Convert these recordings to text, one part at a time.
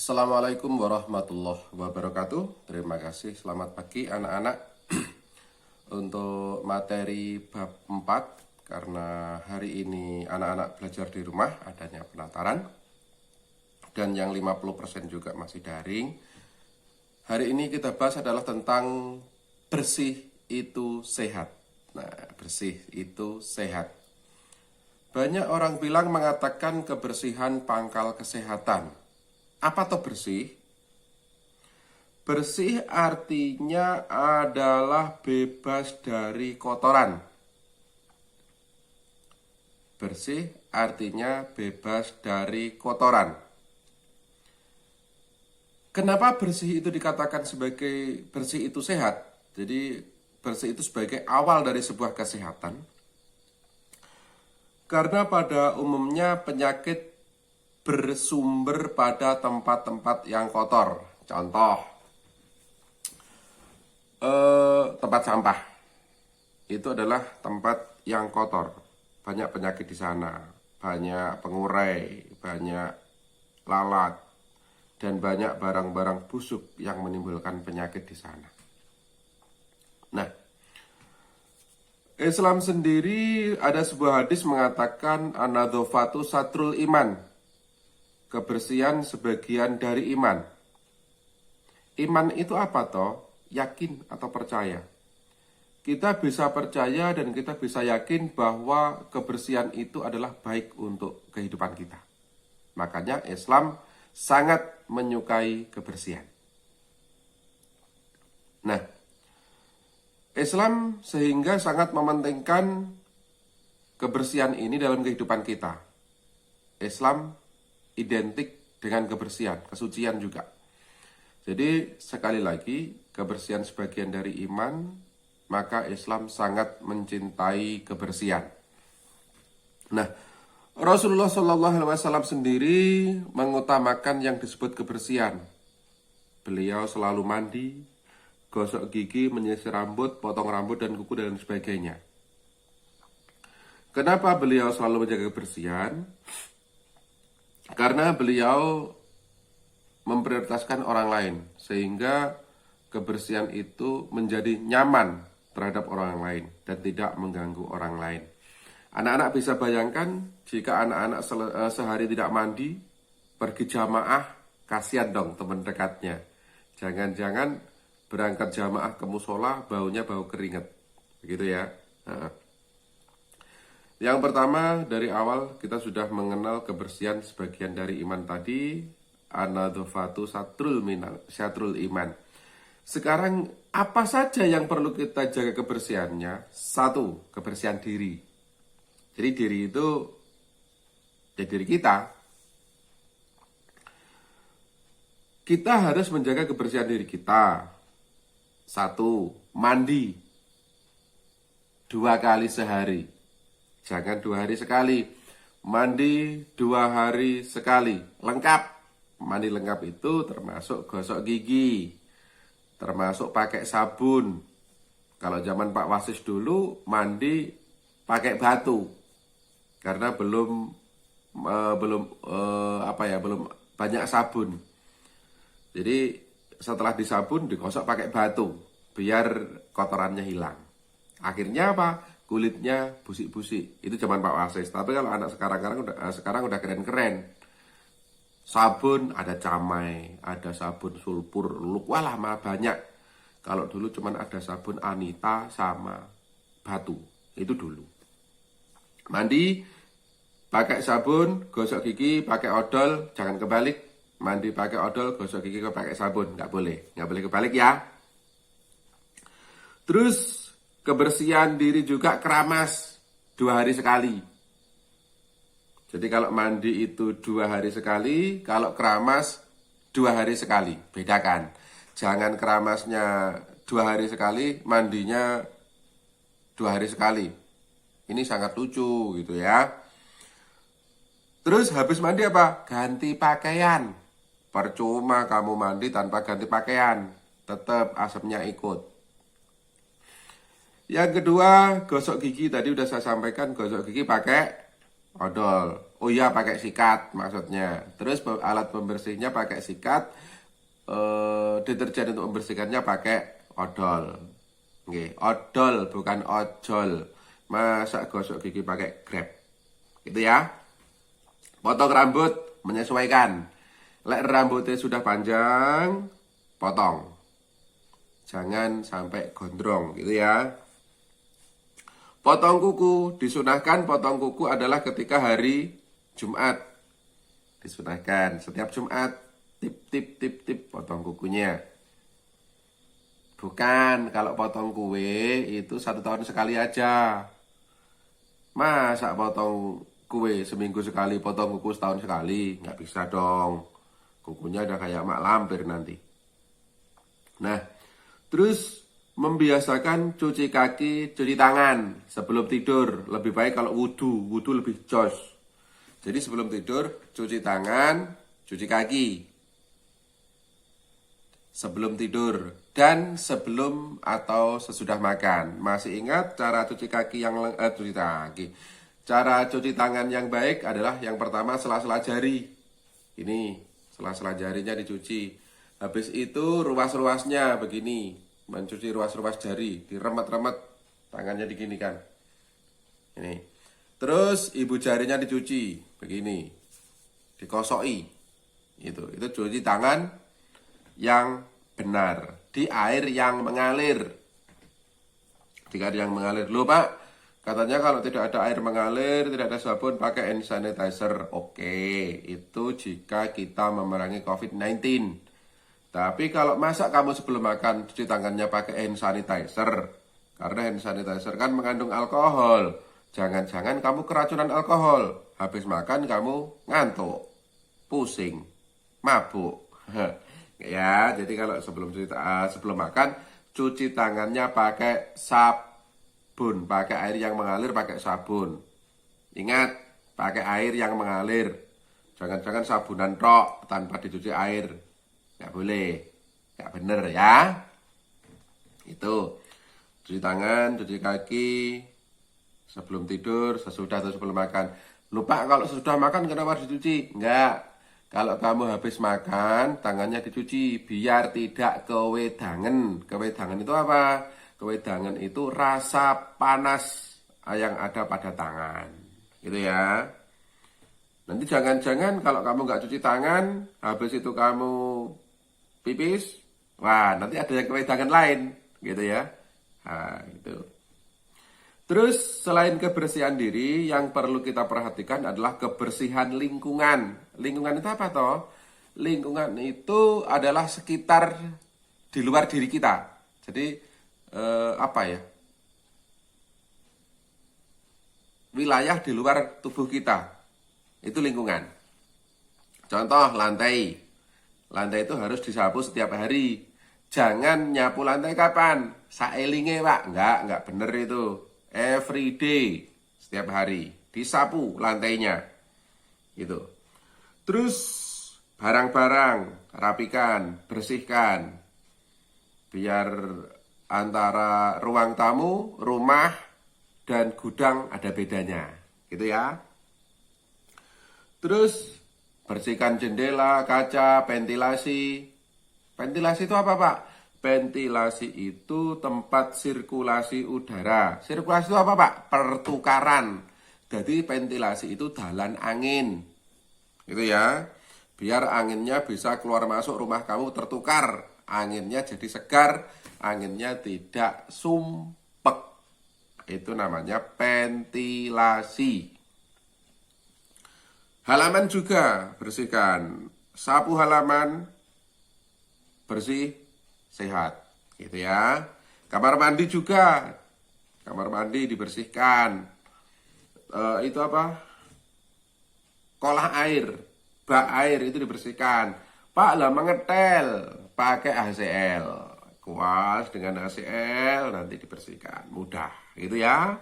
Assalamualaikum warahmatullahi wabarakatuh. Terima kasih, selamat pagi anak-anak. Untuk materi bab 4, karena hari ini anak-anak belajar di rumah, adanya penataran, dan yang 50% juga masih daring. Hari ini kita bahas adalah tentang bersih itu sehat. Nah, bersih itu sehat. Banyak orang bilang mengatakan kebersihan pangkal kesehatan. Apa tuh bersih? Bersih artinya adalah bebas dari kotoran. Bersih artinya bebas dari kotoran. Kenapa bersih itu dikatakan sebagai bersih itu sehat? Jadi bersih itu sebagai awal dari sebuah kesehatan. Karena pada umumnya penyakit bersumber pada tempat-tempat yang kotor. Contoh, tempat sampah. Itu adalah tempat yang kotor. Banyak penyakit di sana. Banyak pengurai, banyak lalat, dan banyak barang-barang busuk yang menimbulkan penyakit di sana. Nah, Islam sendiri ada sebuah hadis mengatakan an-nadzafatu satrul iman. Kebersihan sebagian dari iman. Iman itu apa toh? Yakin atau percaya. Kita bisa percaya dan kita bisa yakin bahwa kebersihan itu adalah baik untuk kehidupan kita. Makanya Islam sangat menyukai kebersihan. Nah, Islam sehingga sangat mementingkan kebersihan ini dalam kehidupan kita. Islam identik dengan kebersihan, kesucian juga. Jadi sekali lagi, kebersihan sebagian dari iman, maka Islam sangat mencintai kebersihan. Nah, Rasulullah SAW sendiri mengutamakan yang disebut kebersihan. Beliau selalu mandi, gosok gigi, menyisir rambut, potong rambut dan kuku dan sebagainya. Kenapa beliau selalu menjaga kebersihan? Karena beliau memprioritaskan orang lain, sehingga kebersihan itu menjadi nyaman terhadap orang lain dan tidak mengganggu orang lain. Anak-anak bisa bayangkan jika anak-anak sehari tidak mandi, pergi jamaah, kasihan dong teman dekatnya. Jangan-jangan berangkat jamaah ke musola, baunya bau keringat. Begitu ya. Yang pertama, dari awal kita sudah mengenal kebersihan sebagian dari iman tadi. An-nadzafatu satrul iman. Sekarang, apa saja yang perlu kita jaga kebersihannya? 1, kebersihan diri. Jadi diri itu ya diri kita. Kita harus menjaga kebersihan diri kita. 1, mandi 2 kali sehari. Jangan 2 hari sekali. Mandi 2 hari sekali. Lengkap. Mandi lengkap itu termasuk gosok gigi. Termasuk pakai sabun. Kalau zaman Pak Wasis dulu, mandi pakai batu. Karena belum banyak sabun. Jadi setelah disabun, digosok pakai batu. Biar kotorannya hilang. Akhirnya apa? Kulitnya busik-busik. Itu zaman Pak Wasis. Tapi kalau anak sekarang udah keren-keren. Sabun ada camai, ada sabun sulfur, walah malah banyak. Kalau dulu cuman ada sabun Anita sama batu. Itu dulu. Mandi pakai sabun, gosok gigi pakai odol, jangan kebalik. Mandi pakai odol, gosok gigi pakai sabun, nggak boleh kebalik ya. Terus kebersihan diri juga keramas 2 hari sekali. Jadi kalau mandi itu 2 hari sekali, kalau keramas 2 hari sekali. Bedakan. Jangan keramasnya 2 hari sekali, mandinya 2 hari sekali. Ini sangat lucu gitu ya. Terus habis mandi apa? Ganti pakaian. Percuma kamu mandi tanpa ganti pakaian. Tetap asapnya ikut. Yang kedua, gosok gigi. Tadi udah saya sampaikan, gosok gigi pakai odol. Oh iya, pakai sikat maksudnya. Terus alat pembersihnya pakai sikat, deterjen untuk membersihkannya pakai odol. Oke, odol bukan ojol. Masa gosok gigi pakai Grab. Gitu ya. Potong rambut menyesuaikan. Lek rambutnya sudah panjang, potong. Jangan sampai gondrong gitu ya. Potong kuku, disunahkan potong kuku adalah ketika hari Jumat. Disunahkan setiap Jumat, tip potong kukunya. Bukan kalau potong kue itu 1 tahun sekali aja. Masa potong kue seminggu sekali, potong kuku setahun sekali? Nggak bisa dong. Kukunya udah kayak mak lampir nanti. Nah, terus membiasakan cuci kaki, cuci tangan sebelum tidur. Lebih baik kalau wudhu lebih jos. Jadi sebelum tidur, cuci tangan, cuci kaki. Sebelum tidur dan sebelum atau sesudah makan. Masih ingat cara cuci kaki Cara cuci tangan yang baik adalah yang pertama sela-sela jari. Ini sela-sela jarinya dicuci. Habis itu ruas-ruasnya begini, mencuci ruas-ruas jari, diremet-remet, tangannya diginikan. Ini. Terus ibu jarinya dicuci begini, dikosoki. Itu cuci tangan yang benar di air yang mengalir. Di air yang mengalir. Loh Pak, katanya kalau tidak ada air mengalir, tidak ada sabun, pakai hand sanitizer. Oke, itu jika kita memerangi COVID-19. Tapi kalau masa kamu sebelum makan cuci tangannya pakai hand sanitizer, karena hand sanitizer kan mengandung alkohol. Jangan-jangan kamu keracunan alkohol. Habis makan kamu ngantuk, pusing, mabuk. Ya, jadi kalau sebelum makan cuci tangannya pakai sabun, pakai air yang mengalir, pakai sabun. Ingat, pakai air yang mengalir. Jangan-jangan sabunan tok tanpa dicuci air. Nggak boleh, nggak bener ya. Itu cuci tangan, cuci kaki sebelum tidur, sesudah atau sebelum makan. Lupa kalau sesudah makan kenapa harus dicuci? Enggak. Kalau kamu habis makan, tangannya dicuci biar tidak kewedangan. Kewedangan itu apa? Kewedangan itu rasa panas yang ada pada tangan. Gitu ya. Nanti jangan-jangan kalau kamu nggak cuci tangan, habis itu kamu pipis, wah nanti ada yang kewedangan lain, gitu ya. Nah, itu. Terus selain kebersihan diri, yang perlu kita perhatikan adalah kebersihan lingkungan. Lingkungan itu apa toh? Lingkungan itu adalah sekitar di luar diri kita. Jadi apa ya? Wilayah di luar tubuh kita. Itu lingkungan. Contoh lantai. Lantai itu harus disapu setiap hari. Jangan nyapu lantai kapan? Saelinge Pak. Enggak bener itu. Every day, setiap hari disapu lantainya. Gitu. Terus barang-barang rapikan, bersihkan. Biar antara ruang tamu, rumah, dan gudang ada bedanya. Gitu ya. Terus bersihkan jendela, kaca, ventilasi. Ventilasi itu apa Pak? Ventilasi itu tempat sirkulasi udara. Sirkulasi itu apa Pak? Pertukaran. Jadi ventilasi itu dalan angin. Gitu ya. Biar anginnya bisa keluar masuk rumah kamu tertukar. Anginnya jadi segar, anginnya tidak sumpek. Itu namanya ventilasi. Halaman juga bersihkan. Sapu halaman, bersih, sehat. Gitu ya. Kamar mandi juga. Kamar mandi dibersihkan. Itu apa? Kolah air, bak air itu dibersihkan. Pak lah mengetel, pakai HCl. Kuas dengan HCl nanti dibersihkan. Mudah, gitu ya.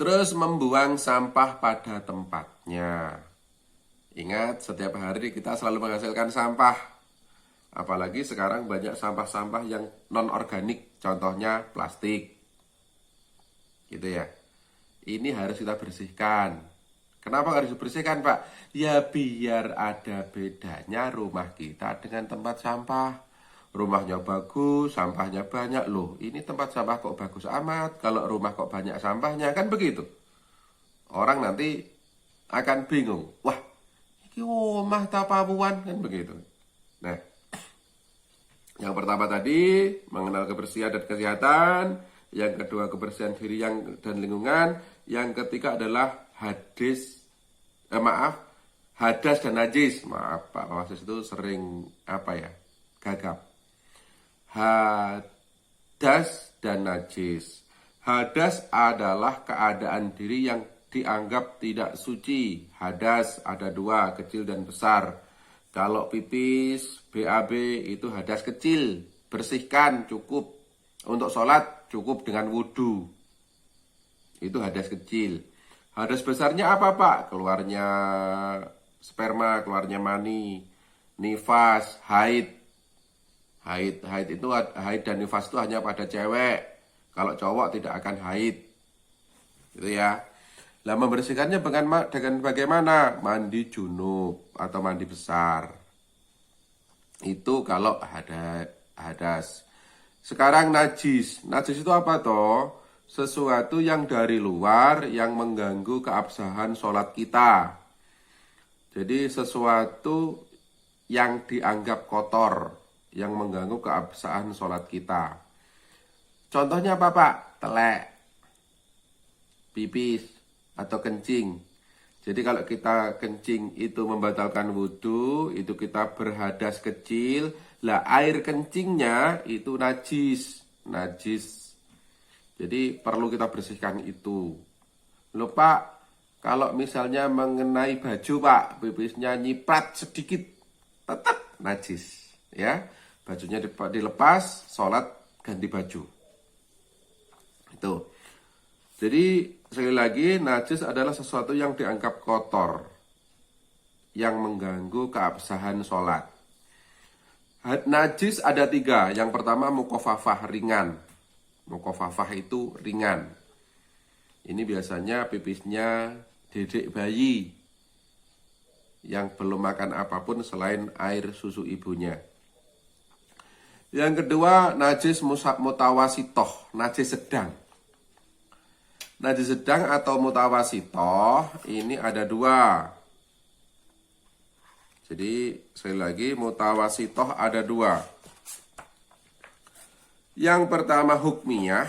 Terus membuang sampah pada tempatnya. Ingat, setiap hari kita selalu menghasilkan sampah. Apalagi sekarang banyak sampah-sampah yang non-organik. Contohnya plastik. Gitu ya. Ini harus kita bersihkan. Kenapa harus dibersihkan, Pak? Ya biar ada bedanya rumah kita dengan tempat sampah. Rumahnya bagus, sampahnya banyak. Loh, ini tempat sampah kok bagus amat, kalau rumah kok banyak sampahnya, kan begitu. Orang nanti akan bingung. Wah, ini omah tapamuan, kan begitu. Nah, yang pertama tadi mengenal kebersihan dan kesehatan, yang kedua kebersihan diri dan lingkungan, yang ketiga adalah hadas dan najis. Maaf Pak Wasis itu sering gagap. Hadas dan najis. Hadas adalah keadaan diri yang dianggap tidak suci. Hadas ada dua, kecil dan besar. Kalau pipis, BAB itu hadas kecil, bersihkan cukup. Untuk sholat cukup dengan wudhu. Itu hadas kecil. Hadas besarnya apa Pak? Keluarnya sperma, keluarnya mani, nifas, haid. Haid dan nifas itu hanya pada cewek. Kalau cowok tidak akan haid. Gitu ya. Lah membersihkannya dengan bagaimana? Mandi junub atau mandi besar. Itu kalau hadas. Sekarang najis. Najis itu apa toh? Sesuatu yang dari luar yang mengganggu keabsahan sholat kita. Jadi sesuatu yang dianggap kotor, yang mengganggu keabsahan sholat kita. Contohnya apa Pak? Telek, pipis, atau kencing. Jadi kalau kita kencing itu membatalkan wudhu, itu kita berhadas kecil, lah air kencingnya itu najis. Jadi perlu kita bersihkan itu. Loh Pak, kalau misalnya mengenai baju Pak, pipisnya nyiprat sedikit, tetap najis. Ya, bajunya dilepas, sholat ganti baju. Itu. Jadi sekali lagi, najis adalah sesuatu yang dianggap kotor, yang mengganggu keabsahan sholat. Najis ada 3. Yang pertama mukofafah, ringan. Mukofafah itu ringan. Ini biasanya pipisnya dedek bayi yang belum makan apapun selain air susu ibunya. Yang kedua, najis mutawasitoh, najis sedang. Najis sedang atau mutawasitoh ini ada 2. Jadi sekali lagi mutawasitoh ada 2. Yang pertama hukmiyah.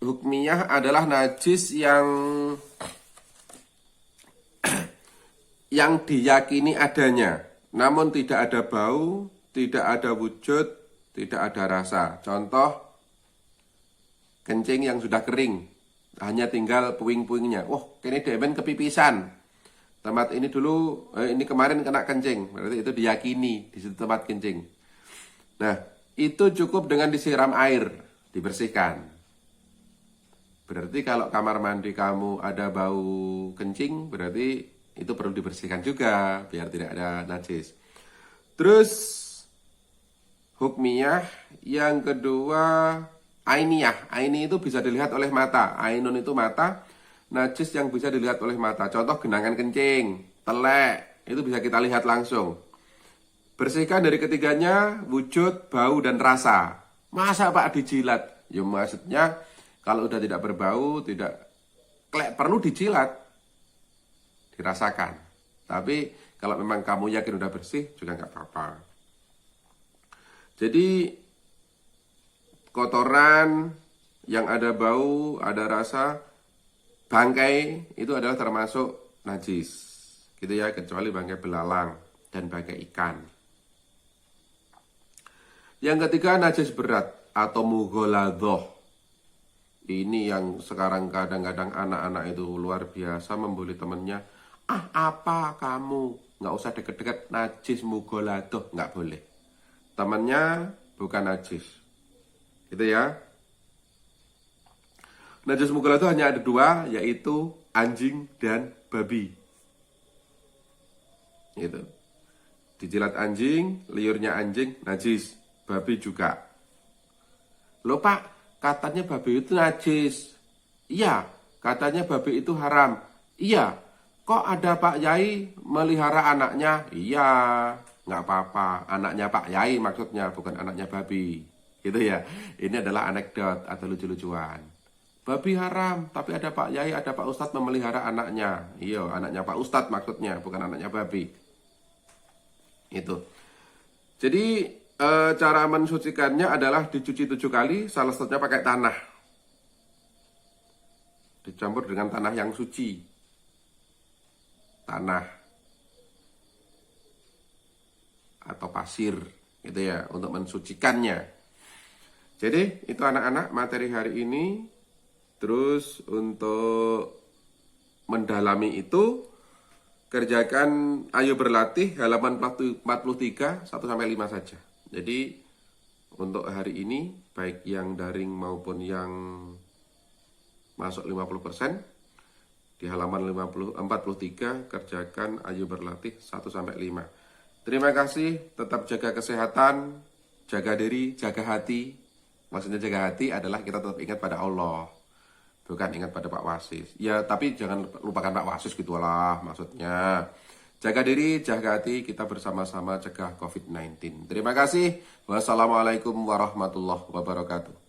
Hukmiyah adalah najis yang diyakini adanya, namun tidak ada bau, tidak ada wujud, tidak ada rasa. Contoh, kencing yang sudah kering, hanya tinggal puing-puingnya. Wah, ini demen kepipisan. Tempat ini dulu, ini kemarin kena kencing. Berarti itu diyakini di situ tempat kencing. Nah, itu cukup dengan disiram air, dibersihkan. Berarti kalau kamar mandi kamu ada bau kencing, berarti itu perlu dibersihkan juga, biar tidak ada najis. Terus, hukmiyah. Yang kedua, ainiyah. Aini itu bisa dilihat oleh mata. Ainun itu mata. Najis yang bisa dilihat oleh mata. Contoh genangan kencing, telek, itu bisa kita lihat langsung. Bersihkan dari ketiganya, wujud, bau, dan rasa. Masa Pak dijilat? Ya maksudnya kalau udah tidak berbau, tidak perlu dijilat, dirasakan. Tapi kalau memang kamu yakin udah bersih, juga nggak apa-apa. Jadi kotoran yang ada bau, ada rasa, bangkai itu adalah termasuk najis. Gitu ya, kecuali bangkai belalang dan bangkai ikan. Yang ketiga, najis berat atau mughaladoh. Ini yang sekarang kadang-kadang anak-anak itu luar biasa membuli temennya. Apa kamu? Nggak usah deket-deket, najis mughaladoh. Nggak boleh. Temennya bukan najis. Gitu ya. Najis mughaladoh hanya ada 2, yaitu anjing dan babi. Gitu. Dijilat anjing, liurnya anjing, najis. Babi juga. Loh Pak, katanya babi itu najis. Iya, katanya babi itu haram. Iya, kok ada Pak Yai melihara anaknya? Iya, nggak apa-apa. Anaknya Pak Yai maksudnya, bukan anaknya babi. Gitu ya. Ini adalah anekdot atau lucu-lucuan. Babi haram, tapi ada Pak Yai, ada Pak Ustadz memelihara anaknya. Iya, anaknya Pak Ustadz maksudnya, bukan anaknya babi. Itu. Jadi cara mensucikannya adalah dicuci 7 kali, salah satunya pakai tanah. Dicampur dengan tanah yang suci. Tanah atau pasir gitu ya, untuk mensucikannya. Jadi itu anak-anak materi hari ini. Terus untuk mendalami itu, kerjakan Ayo Berlatih halaman 43 1-5 saja. Jadi untuk hari ini baik yang daring maupun yang masuk 50%, di halaman 43 kerjakan Ayo Berlatih 1-5. Terima kasih, tetap jaga kesehatan, jaga diri, jaga hati. Maksudnya jaga hati adalah kita tetap ingat pada Allah, bukan ingat pada Pak Wasis. Ya, tapi jangan lupakan Pak Wasis gitulah maksudnya. Jaga diri, jaga hati, kita bersama-sama cegah COVID-19. Terima kasih. Wassalamualaikum warahmatullahi wabarakatuh.